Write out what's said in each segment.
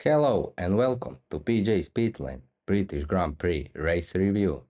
Hello and welcome to PJ's Pitlane British Grand Prix Race Review.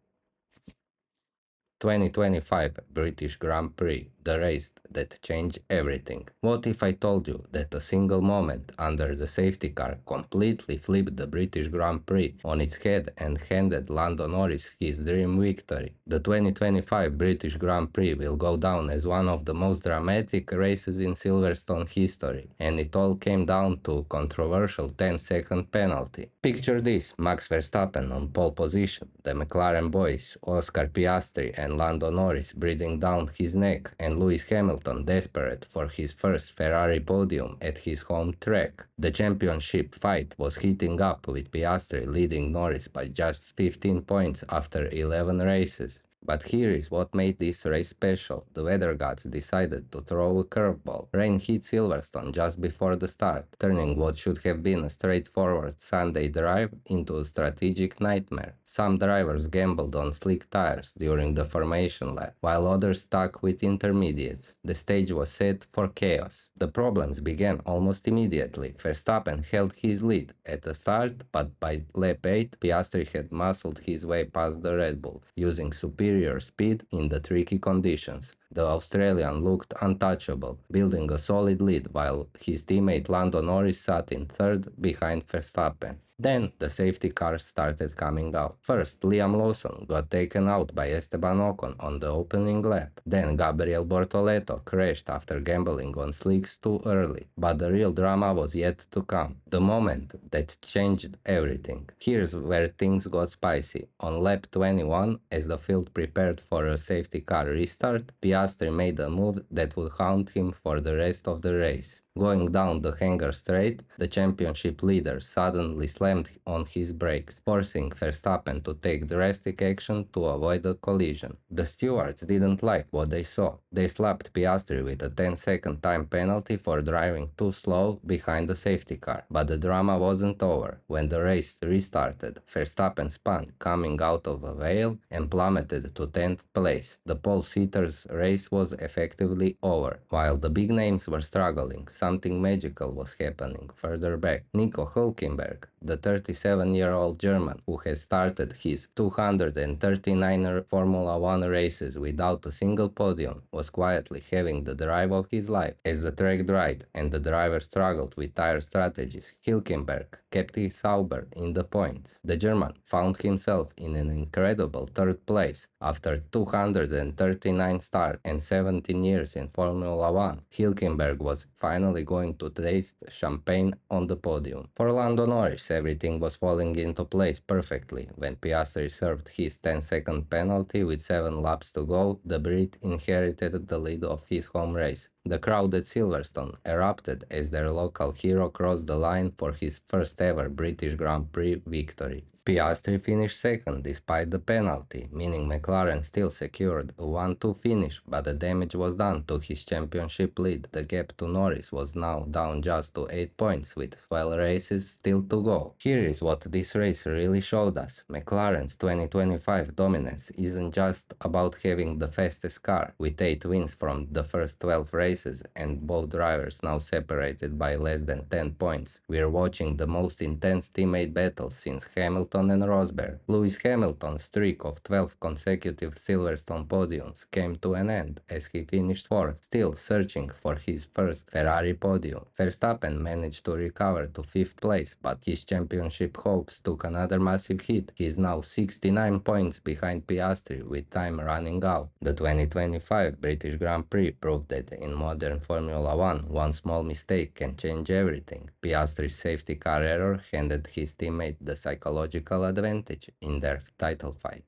2025 British Grand Prix, the race that changed everything. What if I told you that a single moment under the safety car completely flipped the British Grand Prix on its head and handed Lando Norris his dream victory? The 2025 British Grand Prix will go down as one of the most dramatic races in Silverstone history, and it all came down to a controversial 10-second penalty. Picture this: Max Verstappen on pole position, the McLaren boys, Oscar Piastri and Lando Norris breathing down his neck, and Lewis Hamilton desperate for his first Ferrari podium at his home track. The championship fight was heating up, with Piastri leading Norris by just 15 points after 11 races. But here is what made this race special. The weather gods decided to throw a curveball. Rain hit Silverstone just before the start, turning what should have been a straightforward Sunday drive into a strategic nightmare. Some drivers gambled on slick tires during the formation lap, while others stuck with intermediates. The stage was set for chaos. The problems began almost immediately. Verstappen held his lead at the start, but by lap 8, Piastri had muscled his way past the Red Bull, using superior speed in the tricky conditions. The Australian looked untouchable, building a solid lead while his teammate Lando Norris sat in third behind Verstappen. Then the safety cars started coming out. First, Liam Lawson got taken out by Esteban Ocon on the opening lap. Then Gabriel Bortoleto crashed after gambling on slicks too early. But the real drama was yet to come. The moment that changed everything. Here's where things got spicy. On lap 21, as the field prepared for a safety car restart, Piastri made a move that would haunt him for the rest of the race. Going down the hangar straight, the championship leader suddenly slammed on his brakes, forcing Verstappen to take drastic action to avoid a collision. The stewards didn't like what they saw. They slapped Piastri with a 10-second time penalty for driving too slow behind the safety car. But the drama wasn't over. When the race restarted, Verstappen spun, coming out of a whale, and plummeted to 10th place. The pole-sitters' race was effectively over. While the big names were struggling, something magical was happening further back. Nico Hulkenberg, the 37-year-old German who has started his 239 Formula 1 races without a single podium, was quietly having the drive of his life. As the track dried and the driver struggled with tire strategies, Hulkenberg kept his sober in the points. The German found himself in an incredible third place. After 239 starts and 17 years in Formula 1, Hulkenberg was finally going to taste champagne on the podium. For Lando Norris, everything was falling into place perfectly. When Piastri served his 10-second penalty with 7 laps to go, the Brit inherited the lead of his home race. The crowd at Silverstone erupted as their local hero crossed the line for his first ever British Grand Prix victory. Piastri finished second despite the penalty, meaning McLaren still secured a 1-2 finish, but the damage was done to his championship lead. The gap to Norris was now down just to 8 points, with 12 races still to go. Here is what this race really showed us. McLaren's 2025 dominance isn't just about having the fastest car. With 8 wins from the first 12 races and both drivers now separated by less than 10 points, we're watching the most intense teammate battles since Hamilton and Rosberg. Lewis Hamilton's streak of 12 consecutive Silverstone podiums came to an end as he finished 4th, still searching for his first Ferrari podium. Verstappen managed to recover to 5th place, but his championship hopes took another massive hit. He is now 69 points behind Piastri with time running out. The 2025 British Grand Prix proved that in modern Formula 1, one small mistake can change everything. Piastri's safety car error handed his teammate the psychological advantage in their title fight,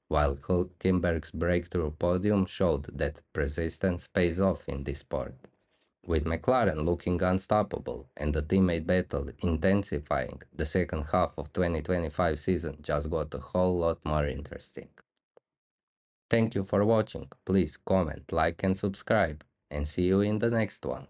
while Hulkenberg's breakthrough podium showed that persistence pays off in this sport. With McLaren looking unstoppable and the teammate battle intensifying, the second half of 2025 season just got a whole lot more interesting. Thank you for watching. Please comment, like and subscribe, and see you in the next one.